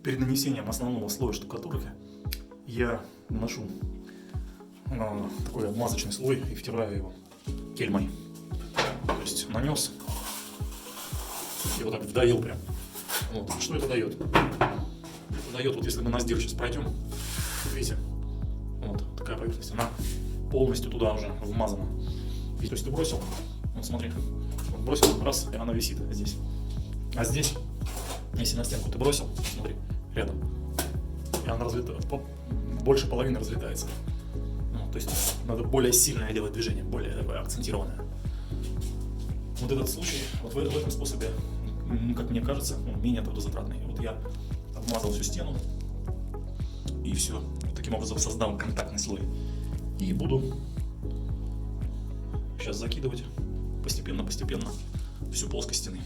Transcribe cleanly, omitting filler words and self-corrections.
перед нанесением основного слоя штукатурки я наношу такой обмазочный слой и втираю его кельмой. То есть нанес и вот так вдавил прям. Вот. Что это дает? Это дает, вот если мы на здесь сейчас пройдем, видите, вот такая поверхность, она полностью туда уже вмазана. И, то есть ты бросил, вот смотри, вот бросил, раз, и она висит здесь. А здесь, если на стенку ты бросил, смотри, рядом, и она больше половины разлетается. Ну, то есть надо более сильное делать движение, более такое акцентированное. Вот этот случай, вот в этом способе, как мне кажется, он менее трудозатратный. Вот я обмазал всю стену и все. Таким образом создал контактный слой. И буду сейчас закидывать постепенно всю плоскость стены.